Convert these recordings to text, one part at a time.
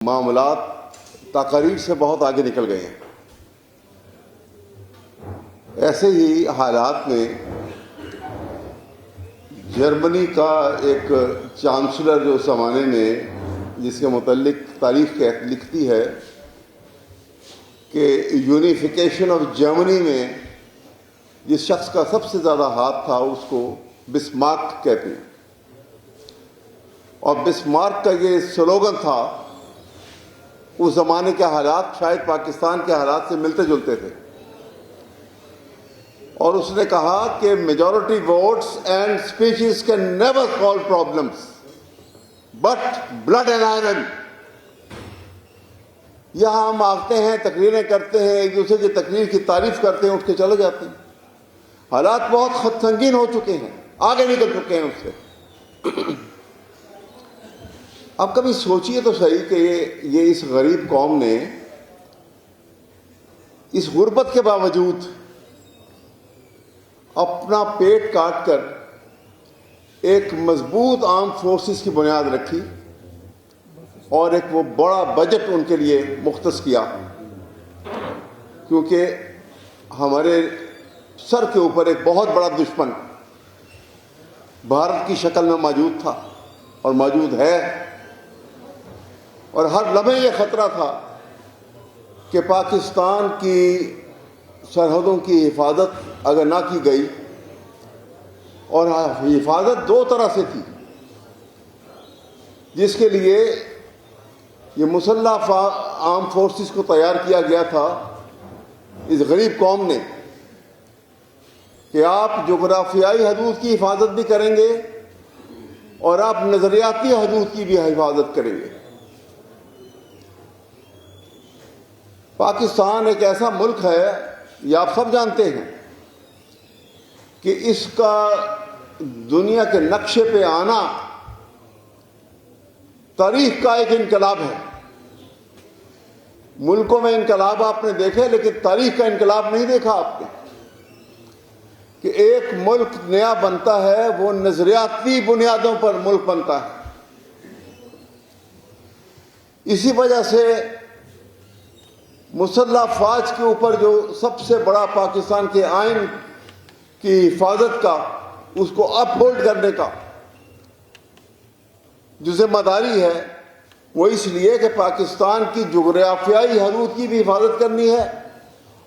معاملات تقاریر سے بہت آگے نکل گئے ہیں۔ ایسے ہی حالات میں جرمنی کا ایک چانسلر جو اس زمانے میں جس کے متعلق تاریخ لکھتی ہے کہ یونیفیکیشن آف جرمنی میں جس شخص کا سب سے زیادہ ہاتھ تھا اس کو بسمارک کہتے ہیں، اور بسمارک کا یہ سلوگن تھا، اس زمانے کے حالات شاید پاکستان کے حالات سے ملتے جلتے تھے، اور اس نے کہا کہ majority votes and speeches can never solve problems but blood and iron. یہاں ہم آتے ہیں، تقریریں کرتے ہیں، ایک دوسرے کی تقریر کی تعریف کرتے ہیں، اٹھ کے چلے جاتے ہیں۔ حالات بہت خط سنگین ہو چکے ہیں، آگے نکل چکے ہیں اس سے۔ اب کبھی سوچئے تو صحیح کہ یہ اس غریب قوم نے اس غربت کے باوجود اپنا پیٹ کاٹ کر ایک مضبوط آرم فورسز کی بنیاد رکھی اور ایک وہ بڑا بجٹ ان کے لیے مختص کیا، کیونکہ ہمارے سر کے اوپر ایک بہت بڑا دشمن بھارت کی شکل میں موجود تھا اور موجود ہے، اور ہر لمحے یہ خطرہ تھا کہ پاکستان کی سرحدوں کی حفاظت اگر نہ کی گئی، اور حفاظت دو طرح سے تھی، جس کے لیے یہ مسلح آرم فورسز کو تیار کیا گیا تھا اس غریب قوم نے، کہ آپ جغرافیائی حدود کی حفاظت بھی کریں گے اور آپ نظریاتی حدود کی بھی حفاظت کریں گے۔ پاکستان ایک ایسا ملک ہے، یہ آپ سب جانتے ہیں، کہ اس کا دنیا کے نقشے پہ آنا تاریخ کا ایک انقلاب ہے۔ ملکوں میں انقلاب آپ نے دیکھے، لیکن تاریخ کا انقلاب نہیں دیکھا آپ نے، کہ ایک ملک نیا بنتا ہے وہ نظریاتی بنیادوں پر ملک بنتا ہے۔ اسی وجہ سے مسلح افواج کے اوپر جو سب سے بڑا پاکستان کے آئین کی حفاظت کا، اس کو اپ ہولڈ کرنے کا جو ذمہ داری ہے، وہ اس لیے کہ پاکستان کی جغرافیائی حدود کی بھی حفاظت کرنی ہے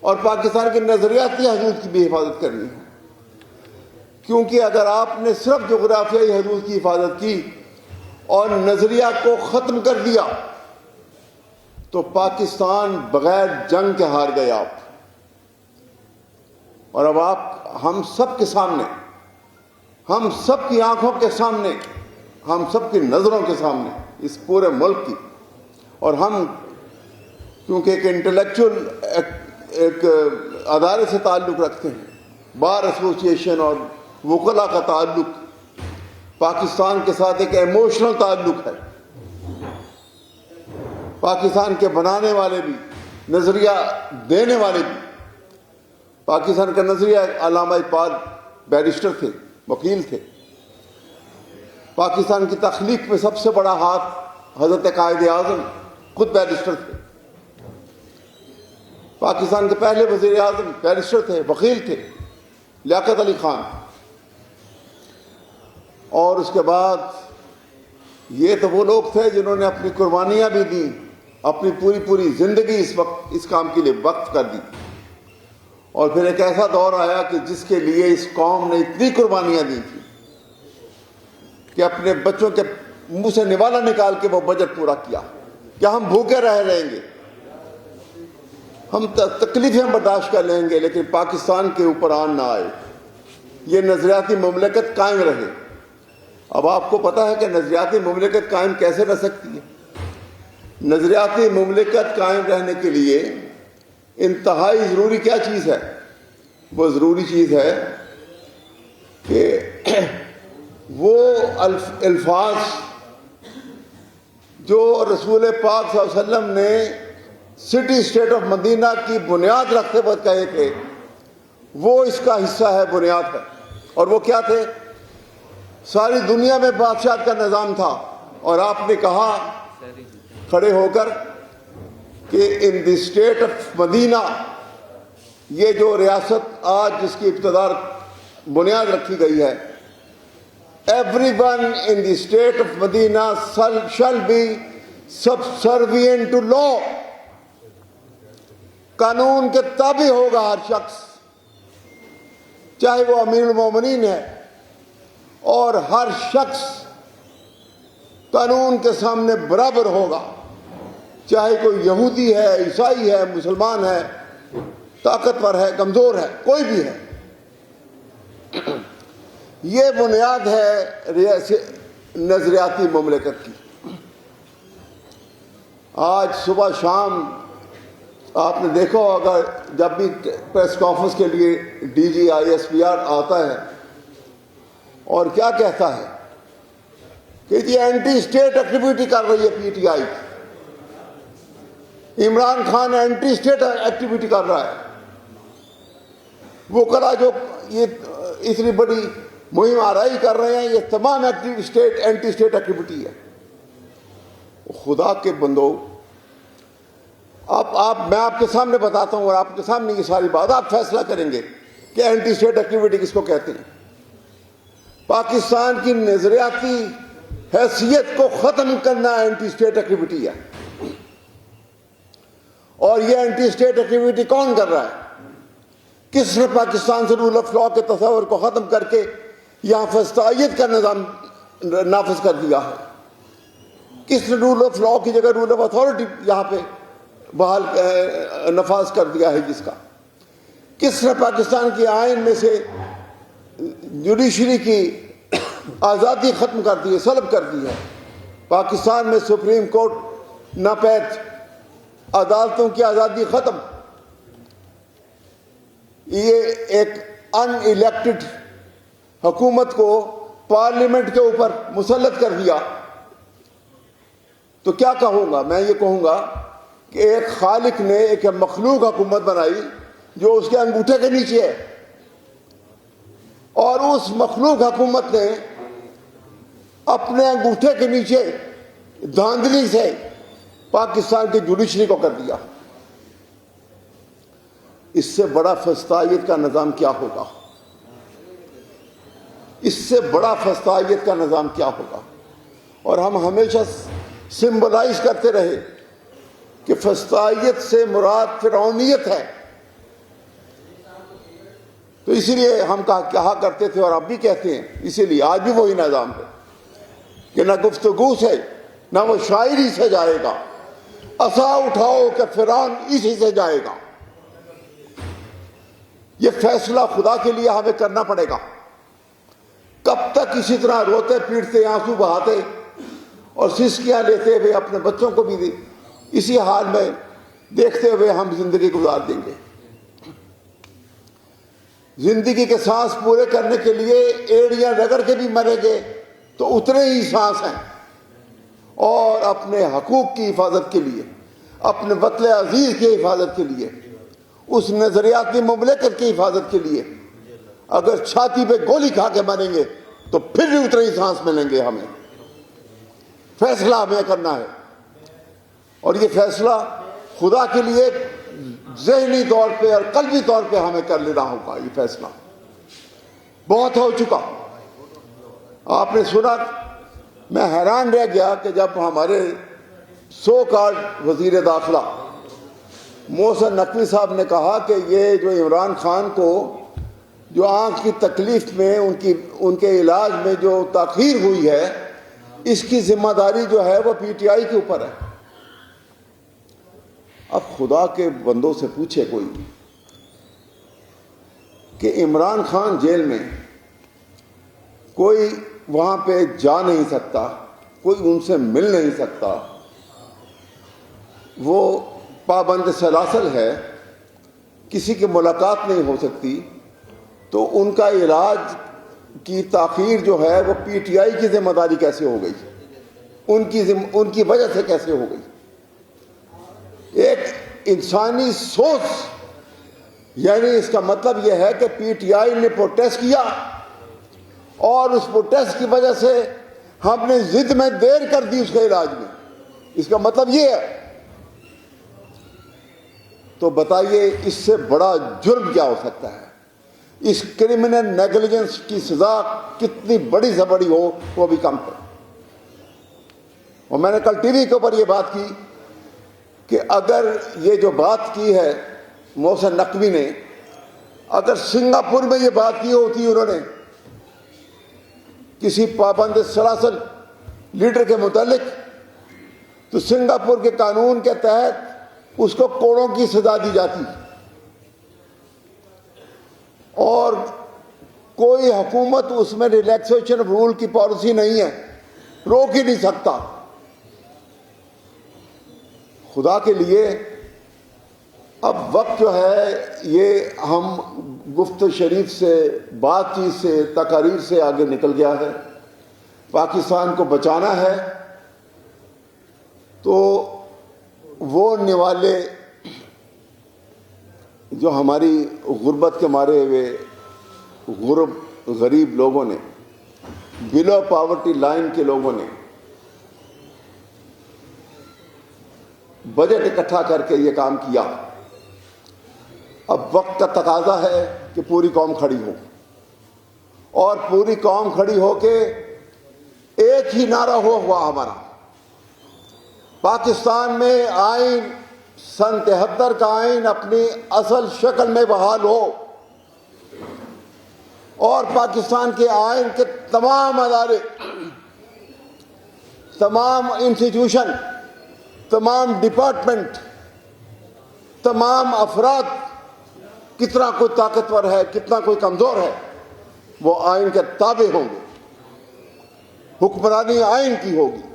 اور پاکستان کی نظریاتی حدود کی بھی حفاظت کرنی ہے۔ کیونکہ اگر آپ نے صرف جغرافیائی حدود کی حفاظت کی اور نظریہ کو ختم کر دیا تو پاکستان بغیر جنگ کے ہار گئے آپ۔ اور اب آپ ہم سب کے سامنے، ہم سب کی آنکھوں کے سامنے، ہم سب کی نظروں کے سامنے اس پورے ملک کی، اور ہم کیونکہ ایک انٹلیکچول ایک ادارے سے تعلق رکھتے ہیں، بار ایسوسی ایشن، اور وکلاء کا تعلق پاکستان کے ساتھ ایک ایموشنل تعلق ہے۔ پاکستان کے بنانے والے بھی، نظریہ دینے والے بھی، پاکستان کا نظریہ علامہ اقبال بیرسٹر تھے، وکیل تھے۔ پاکستان کی تخلیق میں سب سے بڑا ہاتھ حضرت قائد اعظم خود بیرسٹر تھے۔ پاکستان کے پہلے وزیر اعظم بیرسٹر تھے، وکیل تھے، لیاقت علی خان۔ اور اس کے بعد یہ تو وہ لوگ تھے جنہوں نے اپنی قربانیاں بھی دیں، اپنی پوری زندگی اس کام کے لیے وقف کر دی۔ اور پھر ایک ایسا دور آیا کہ جس کے لیے اس قوم نے اتنی قربانیاں دی تھیں کہ اپنے بچوں کے منہ سے نوالا نکال کے وہ بجٹ پورا کیا کہ ہم بھوکے رہیں گے، ہم تکلیفیں برداشت کر لیں گے، لیکن پاکستان کے اوپر آن نہ آئے، یہ نظریاتی مملکت قائم رہے۔ اب آپ کو پتا ہے کہ نظریاتی مملکت قائم کیسے رہ سکتی ہے؟ نظریاتی مملکت قائم رہنے کے لیے انتہائی ضروری کیا چیز ہے؟ وہ ضروری چیز ہے کہ وہ الفاظ جو رسول پاک صلی اللہ علیہ وسلم نے سٹی اسٹیٹ آف مدینہ کی بنیاد رکھتے وقت کہے تھے، وہ اس کا حصہ ہے، بنیاد ہے۔ اور وہ کیا تھے؟ ساری دنیا میں بادشاہت کا نظام تھا، اور آپ نے کہا کھڑے ہو کر کہ ان دی اسٹیٹ آف مدینہ، یہ جو ریاست آج جس کی ابتدا بنیاد رکھی گئی ہے، everyone in the state of Medina shall be subservient to law. قانون کے تابع ہوگا ہر شخص، چاہے وہ امیر المومنین ہے، اور ہر شخص قانون کے سامنے برابر ہوگا، چاہے کوئی یہودی ہے، عیسائی ہے، مسلمان ہے، طاقتور ہے، کمزور ہے، کوئی بھی ہے۔ یہ بنیاد ہے نظریاتی مملکت کی۔ آج صبح شام آپ نے دیکھا ہوگا جب بھی پریس کانفرنس کے لیے ڈی جی ISPR آتا ہے اور کیا کہتا ہے کہ یہ اینٹی اسٹیٹ ایکٹیویٹی کر رہی ہے PTI، Imran Khan anti state activity کر رہا ہے۔ وہ کرا جو یہ اتنی بڑی مہم آرائی کر رہے ہیں، یہ تمام اینٹی اسٹیٹ ایکٹیویٹی ہے۔ خدا کے بندو، میں آپ کے سامنے بتاتا ہوں اور آپ کے سامنے یہ ساری بات آپ فیصلہ کریں گے کہ اینٹی اسٹیٹ ایکٹیویٹی کس کو کہتے ہیں۔ پاکستان کی نظریاتی حیثیت کو ختم کرنا اینٹی اسٹیٹ ایکٹیویٹی ہے، اور یہ اینٹی اسٹیٹ ایکٹیویٹی کون کر رہا ہے؟ کس نے پاکستان سے رول آف لاء کے تصور کو ختم کر کے یہاں فسطائیت کا نظام نافذ کر دیا ہے؟ کس نے رول آف لاء کی جگہ رول آف اتھارٹی یہاں پہ بحال نفاذ کر دیا ہے؟ جس کا کس نے پاکستان کے آئین میں سے جوڈیشری کی آزادی ختم کر دی ہے، سلب کر دی ہے؟ پاکستان میں سپریم کورٹ ناپید، عدالتوں کی آزادی ختم۔ یہ ایک ان الیکٹڈ حکومت کو پارلیمنٹ کے اوپر مسلط کر دیا۔ تو کیا کہوں گا میں؟ یہ کہوں گا کہ ایک خالق نے ایک مخلوق حکومت بنائی جو اس کے انگوٹھے کے نیچے ہے، اور اس مخلوق حکومت نے اپنے انگوٹھے کے نیچے دھاندلی سے پاکستان کی جوڈیشری کو کر دیا۔ اس سے بڑا فسطائیت کا نظام کیا ہوگا؟ اس سے بڑا فسطائیت کا نظام کیا ہوگا؟ اور ہم ہمیشہ سمبلائز کرتے رہے کہ فسطائیت سے مراد فرعونیت ہے۔ تو اسی لیے ہم کہا کرتے تھے اور اب بھی کہتے ہیں، اسی لیے آج بھی وہی نظام ہے کہ نہ گفتگو سے نہ وہ شاعری سے جائے گا، عصا اٹھاؤ کہ فرعون اسی سے جائے گا۔ یہ فیصلہ خدا کے لیے ہمیں کرنا پڑے گا۔ کب تک اسی طرح روتے پیٹتے آنسو بہاتے اور سسکیاں لیتے ہوئے اپنے بچوں کو بھی اسی حال میں دیکھتے ہوئے ہم زندگی گزار دیں گے؟ زندگی کے سانس پورے کرنے کے لیے ایڑیاں رگڑ کے بھی مریں گے تو اتنے ہی سانس ہیں، اور اپنے حقوق کی حفاظت کے لیے، اپنے وطن عزیز کی حفاظت کے لیے، اس نظریاتی مملکت کی حفاظت کے لیے اگر چھاتی پہ گولی کھا کے مریں گے تو پھر بھی اتنے ہی سانس ملیں گے۔ ہمیں فیصلہ ہمیں کرنا ہے، اور یہ فیصلہ خدا کے لیے ذہنی طور پہ اور قلبی طور پہ ہمیں کر لینا ہوگا۔ یہ فیصلہ بہت ہو چکا۔ آپ نے سنا، میں حیران رہ گیا کہ جب ہمارے سو کارڈ وزیر داخلہ محسن نقوی صاحب نے کہا کہ یہ جو عمران خان کو جو آنکھ کی تکلیف میں ان کے علاج میں جو تاخیر ہوئی ہے، اس کی ذمہ داری جو ہے وہ PTI کے اوپر ہے۔ اب خدا کے بندوں سے پوچھے کوئی کہ عمران خان جیل میں، کوئی وہاں پہ جا نہیں سکتا، کوئی ان سے مل نہیں سکتا، وہ پابند سلاسل ہے، کسی کی ملاقات نہیں ہو سکتی، تو ان کا علاج کی تاخیر جو ہے وہ PTI کی ذمہ داری کیسے ہو گئی؟ ان کی وجہ سے کیسے ہو گئی؟ ایک انسانی سوچ، یعنی اس کا مطلب یہ ہے کہ PTI نے پروٹیسٹ کیا، اور اس پروٹیسٹ کی وجہ سے ہم نے ضد میں دیر کر دی اس کے علاج میں، اس کا مطلب یہ ہے. تو بتائیے اس سے بڑا جرم کیا ہو سکتا ہے؟ اس کرمنل نیگلیجنس کی سزا کتنی بڑی سے بڑی ہو وہ بھی کم ہے. اور میں نے کل ٹی وی کے اوپر یہ بات کی کہ اگر یہ جو بات کی ہے محسن نقوی نے، اگر سنگاپور میں یہ بات کی ہوتی انہوں نے کسی پابند سلاسل لیڈر کے متعلق، تو سنگاپور کے قانون کے تحت اس کو کوڑوں کی سزا دی جاتی، اور کوئی حکومت اس میں ریلیکسیشن آف رول کی پالیسی نہیں ہے، روک ہی نہیں سکتا. خدا کے لیے اب وقت جو ہے یہ ہم گفت شریف سے، بات چیت سے، تقاریر سے آگے نکل گیا ہے. پاکستان کو بچانا ہے تو وہ نوالے جو ہماری غربت کے مارے ہوئے غریب لوگوں نے، بلو پاورٹی لائن کے لوگوں نے بجٹ اکٹھا کر کے یہ کام کیا. اب وقت کا تقاضا ہے کہ پوری قوم کھڑی ہو، اور پوری قوم کھڑی ہو کے ایک ہی نعرہ ہوا ہمارا، پاکستان میں آئین سن 73 کا آئین اپنی اصل شکل میں بحال ہو، اور پاکستان کے آئین کے تمام ادارے، تمام انسٹیٹیوشن، تمام ڈپارٹمنٹ، تمام افراد، کتنا کوئی طاقتور ہے کتنا کوئی کمزور ہے، وہ آئین کے تابع ہوں گے، حکمرانی آئین کی ہوگی،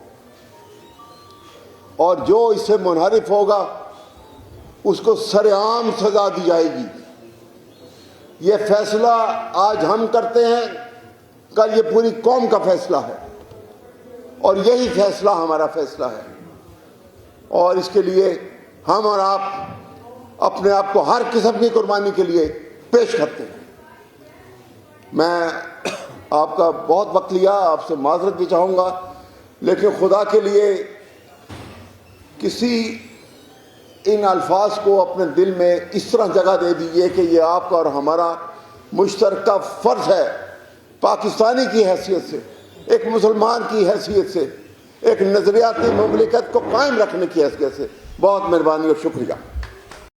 اور جو اس سے منحرف ہوگا اس کو سرعام سزا دی جائے گی. یہ فیصلہ آج ہم کرتے ہیں، کل یہ پوری قوم کا فیصلہ ہے، اور یہی فیصلہ ہمارا فیصلہ ہے. اور اس کے لیے ہم اور آپ اپنے آپ کو ہر قسم کی قربانی کے لیے پیش کرتے ہیں. میں آپ کا بہت وقت لیا، آپ سے معذرت بھی چاہوں گا، لیکن خدا کے لیے کسی ان الفاظ کو اپنے دل میں اس طرح جگہ دے دیجیے کہ یہ آپ کا اور ہمارا مشترکہ فرض ہے، پاکستانی کی حیثیت سے، ایک مسلمان کی حیثیت سے، ایک نظریاتی مملکت کو قائم رکھنے کی حیثیت سے. بہت مہربانی اور شکریہ.